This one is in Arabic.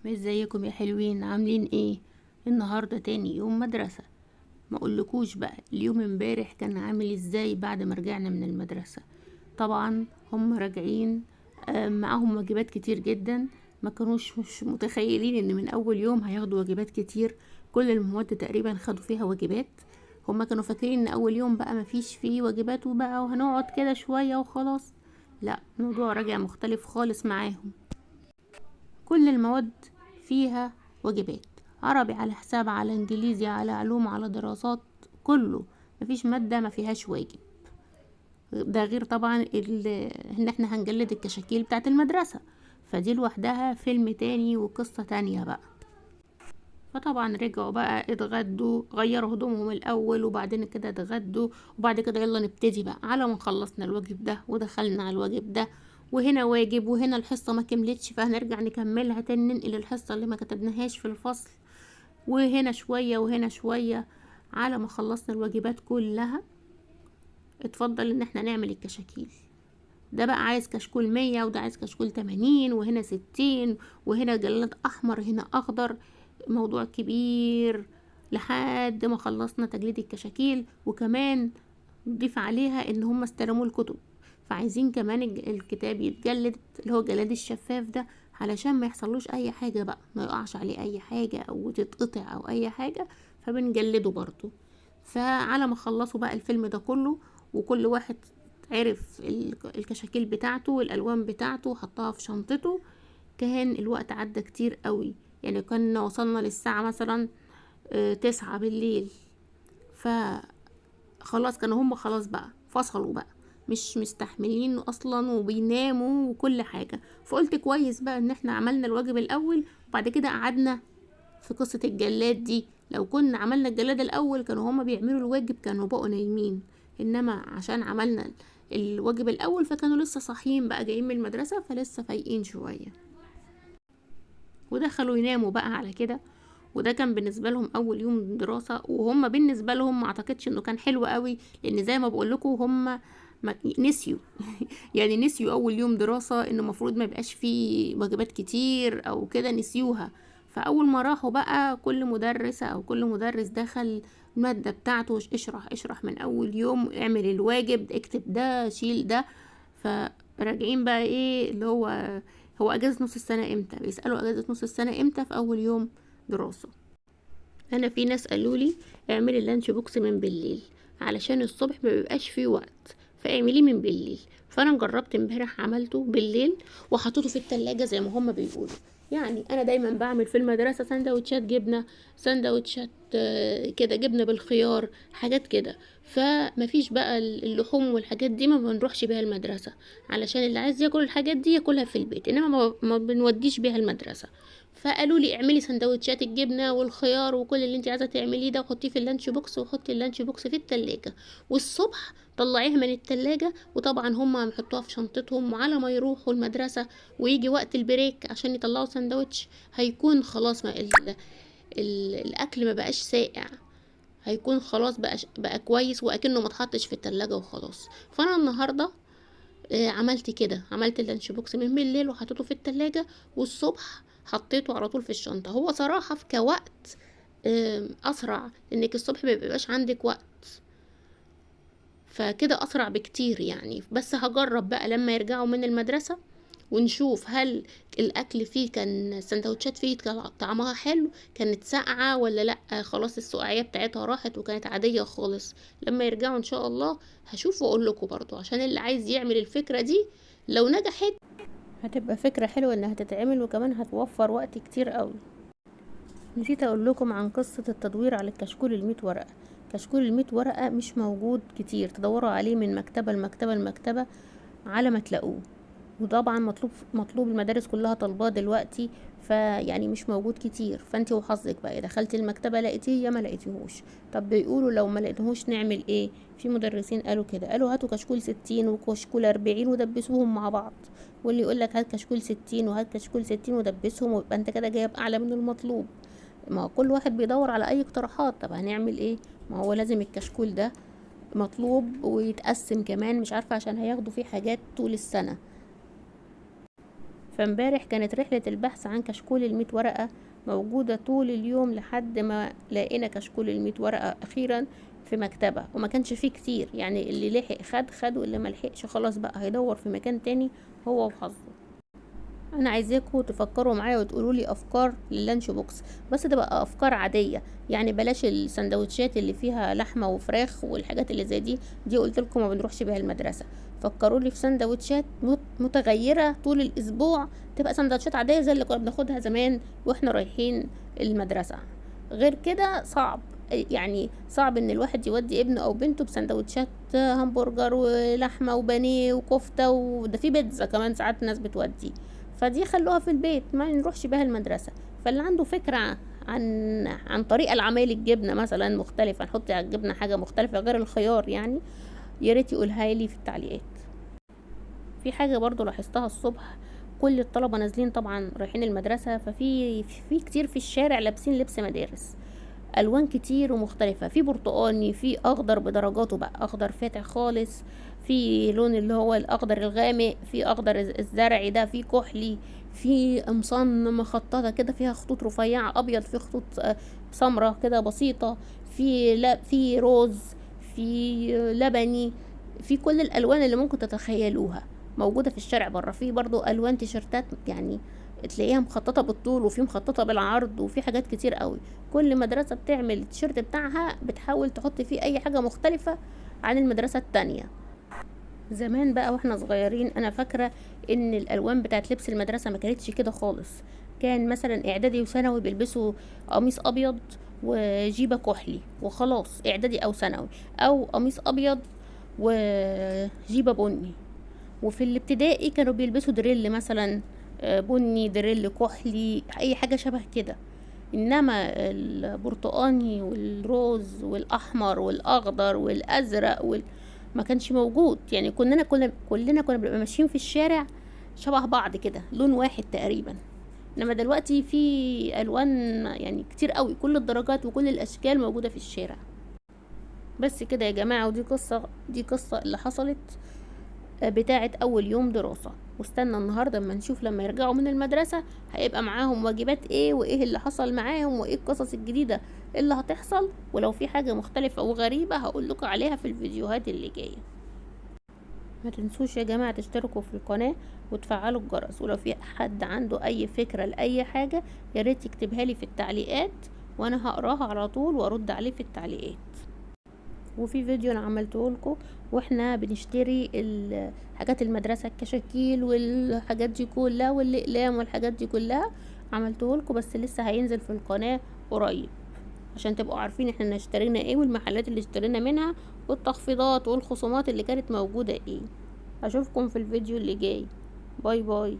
ازيكم يا حلوين؟ عاملين ايه؟ النهارده تاني يوم مدرسة. ما اقولكوش بقى اليوم امبارح كان عامل ازاي بعد ما رجعنا من المدرسة. طبعا هم راجعين، معاهم واجبات كتير جدا. ما كانوش مش متخيلين ان من اول يوم هياخدوا واجبات كتير. كل المواد تقريبا خدوا فيها واجبات. هما كانوا فاكرين ان اول يوم بقى مفيش فيه واجبات وبقى وهنقعد كده شوية وخلاص. لا، الموضوع راجع مختلف خالص معاهم. كل المواد فيها واجبات، عربي على حساب على انجليزي على علوم على دراسات، كله. مفيش مادة ما فيهاش واجب. ده غير طبعا ان احنا هنجلد الكشاكيل بتاعت المدرسة، فدي لوحدها فيلم تاني وقصة تانية بقى. فطبعا رجعوا بقى اتغدوا، غيروا هدومهم الاول وبعدين كده اتغدوا، وبعد كده يلا نبتدي بقى على ما خلصنا الواجب ده ودخلنا على الواجب ده. وهنا واجب وهنا الحصة ما كملتش فهنرجع نكملها تاني، ننقل الحصة اللي ما كتبناهاش في الفصل. وهنا شوية وهنا شوية على ما خلصنا الواجبات كلها. اتفضل ان احنا نعمل الكشاكيل. ده بقى عايز كشكول 100 وده عايز كشكول 80 وهنا 60 وهنا جلاد احمر هنا اخضر. موضوع كبير لحد ما خلصنا تجليد الكشاكيل. وكمان نضيف عليها ان هم استلموا الكتب، فعايزين كمان الكتاب يتجلد اللي هو الجلاد الشفاف ده، علشان ما يحصلوش اي حاجة بقى، ما يقعش عليه اي حاجة او تتقطع او اي حاجة، فبنجلده برضو. فعلى ما خلصوا بقى الفيلم ده كله وكل واحد عرف الكشاكيل بتاعته والالوان بتاعته وحطها في شنطته، كان الوقت عدى كتير قوي. يعني كنا وصلنا للساعة مثلا 9 بالليل. فخلاص كانوا هم خلاص بقى فصلوا بقى، مش مستحملين اصلا وبيناموا وكل حاجة. فقلت كويس بقى ان احنا عملنا الواجب الاول وبعد كده قعدنا في قصة الجلاد دي. لو كنا عملنا الجلاد الاول كانوا هما بيعملوا الواجب كانوا بقوا نايمين، انما عشان عملنا الواجب الاول فكانوا لسه صاحيين بقى جايين من المدرسة فلسه فايقين شوية ودخلوا يناموا بقى على كده. وده كان بالنسبة لهم اول يوم دراسة، وهم بالنسبة لهم ما اعتقدش انه كان حلو قوي، لان زي ما بقول لكم هم نسيوا. يعني نسيوا اول يوم دراسة انه المفروض ما يبقاش فيه واجبات كتير او كده، نسيوها. فاول ما راحوا بقى كل مدرسة او كل مدرس دخل المادة بتاعته، اشرح من اول يوم، اعمل الواجب، اكتب ده، شيل ده. فراجعين بقى ايه اللي هو اجازة نص السنة امتى، بيسألوا اجازة نص السنة امتى في اول يوم دراسة. انا في ناس قالوا لي اعملي اللانش بوكس من بالليل علشان الصبح ما بيبقاش فيه وقت، فاعمليه من بالليل. فانا جربت امبارح عملته بالليل وحطيته في التلاجة زي ما هما بيقولوا. يعني انا دايما بعمل في المدرسة سندوتشات جبنة، سندوتشات كده جبنة بالخيار، حاجات كده. فمفيش بقى اللحوم والحاجات دي ما بنروحش بيها المدرسة، علشان اللي عايز ياكل الحاجات دي ياكلها في البيت، انما ما بنوديش بيها المدرسة. فقالوا لي اعملي سندوتشات الجبنه والخيار وكل اللي انت عايزه تعمليه ده وحطيه في اللانش بوكس، وحطي اللانش بوكس في التلاجة، والصبح طلعيها من التلاجة. وطبعا هما بيحطوها في شنطتهم، وعلى ما يروحوا المدرسة ويجي وقت البريك عشان يطلعوا سندوتش هيكون خلاص ما الاكل ما بقاش ساقع، هيكون خلاص بقى كويس واكنه ما اتحطش في التلاجة وخلاص. فانا النهارده عملت كده، عملت اللانش بوكس من بالليل وحطيته في التلاجة، والصبح حطيته على طول في الشنطة. هو صراحة في كوقت اسرع، انك الصبح مبيبقاش عندك وقت، فكده اسرع بكتير يعني. بس هجرب بقى لما يرجعوا من المدرسة ونشوف هل الاكل فيه كان السندوتشات فيه كان طعمها حلو، كانت ساقعة ولا لا، خلاص السقعية بتاعتها راحت وكانت عادية خالص. لما يرجعوا ان شاء الله هشوف واقول لكم برضو، عشان اللي عايز يعمل الفكرة دي لو نجحت هتبقى فكرة حلوة انها تتعمل، وكمان هتوفر وقت كتير قوي. نسيت اقول لكم عن قصة التدوير على الكشكول 100 ورقة. كشكول 100 ورقة مش موجود كتير، تدوروا عليه من مكتبة لمكتبة لمكتبة على ما تلاقوه. وطبعا مطلوب المدارس كلها طالباه دلوقتي، فيعني مش موجود كتير. فانت وحظك بقى، دخلتي المكتبه لقيتيه يا ما لقيتيهوش. طب بيقولوا لو ما لقيتهوش نعمل ايه؟ في مدرسين قالوا كده، قالوا هاتوا كشكول 60 وكشكول 40 ودبسوهم مع بعض. واللي يقول لك هات كشكول 60 وهات كشكول 60 ودبسهم، ويبقى انت كده جايب اعلى من المطلوب. ما هو كل واحد بيدور على اي اقتراحات. طب هنعمل ايه؟ ما هو لازم الكشكول ده مطلوب ويتقسم كمان، مش عارفه عشان هياخدوا فيه حاجات طول السنه. فامبارح كانت رحلة البحث عن كشكول 100 ورقة موجودة طول اليوم لحد ما لقينا كشكول 100 ورقة أخيرا في مكتبة، وما كانش فيه كتير، يعني اللي لحق خد واللي ملحقش خلاص بقى هيدور في مكان تاني هو وحظه. انا عايزاكم تفكروا معايا وتقولوا لي افكار لللانش بوكس، بس تبقى افكار عاديه، يعني بلاش السندوتشات اللي فيها لحمه وفراخ والحاجات اللي زي دي قلت لكم ما بنروحش بيها المدرسه. فكروا لي في سندوتشات متغيره طول الاسبوع، تبقى سندوتشات عاديه زي اللي كنا بناخدها زمان واحنا رايحين المدرسه. غير كده صعب، يعني صعب ان الواحد يودي ابنه او بنته بسندوتشات همبرجر ولحمه وبانيه وكفته، وده في بيتزا كمان ساعات الناس بتودي، فدي خلوها في البيت ما نروحش بها المدرسة. فاللي عنده فكرة عن طريقة العمايل الجبنة مثلا مختلفة، نحط على الجبنة حاجة مختلفة غير الخيار يعني، يا ريت يقولها لي في التعليقات. في حاجة برضو لاحظتها الصبح، كل الطلبة نازلين طبعا رايحين المدرسة، ففي كتير في الشارع لابسين لبس مدارس الوان كتير ومختلفة، في برتقاني، في اخضر بدرجاته بقى، اخضر فاتح خالص، في لون اللي هو الاخضر الغامق، في اخضر الزرعي ده، في كحلي، في قمصان مخططة كده فيها خطوط رفيعة ابيض، في خطوط سمرة كده بسيطة، في روز، في لبني، في كل الالوان اللي ممكن تتخيلوها موجودة في الشارع بره. في برضو الوان تيشرتات يعني تلاقيها مخططة بالطول وفي مخططة بالعرض وفي حاجات كتير قوي. كل مدرسة بتعمل التيشيرت بتاعها بتحاول تحط فيه اي حاجة مختلفة عن المدرسة التانية. زمان بقى واحنا صغيرين انا فاكرة ان الالوان بتاعت لبس المدرسة ما كانتش كده خالص، كان مثلا اعدادي وثانوي بيلبسوا قميص ابيض وجيبة كحلي وخلاص، اعدادي او ثانوي، او قميص ابيض وجيبة بني. وفي الابتدائي كانوا بيلبسوا دريل مثلا بني، دريل كحلي، اي حاجة شبه كده. انما البرتقاني والروز والاحمر والاخضر والازرق ما كانش موجود، يعني كلنا كنا بنبقى ماشيين في الشارع شبه بعض كده، لون واحد تقريبا. انما دلوقتي في الوان يعني كتير قوي، كل الدرجات وكل الاشكال موجودة في الشارع. بس كده يا جماعة، دي قصة اللي حصلت بتاعة اول يوم دراسة، واستنى النهاردة اما نشوف لما يرجعوا من المدرسة هيبقى معاهم واجبات ايه، وايه اللي حصل معاهم، وايه القصص الجديدة اللي هتحصل، ولو في حاجة مختلفة وغريبة هقول لكم عليها في الفيديوهات اللي جاية. ما تنسوش يا جماعة تشتركوا في القناة وتفعلوا الجرس، ولو في حد عنده اي فكرة لاي حاجة ياريت يكتبها لي في التعليقات وانا هقراها على طول وارد عليه في التعليقات. وفي فيديو انا عملته لكم واحنا بنشتري حاجات المدرسه، الكشاكيل والحاجات دي كلها والاقلام والحاجات دي كلها، عملته لكم بس لسه هينزل في القناه قريب عشان تبقوا عارفين احنا اشترينا ايه والمحلات اللي اشترينا منها والتخفيضات والخصومات اللي كانت موجوده ايه. اشوفكم في الفيديو اللي جاي. باي باي.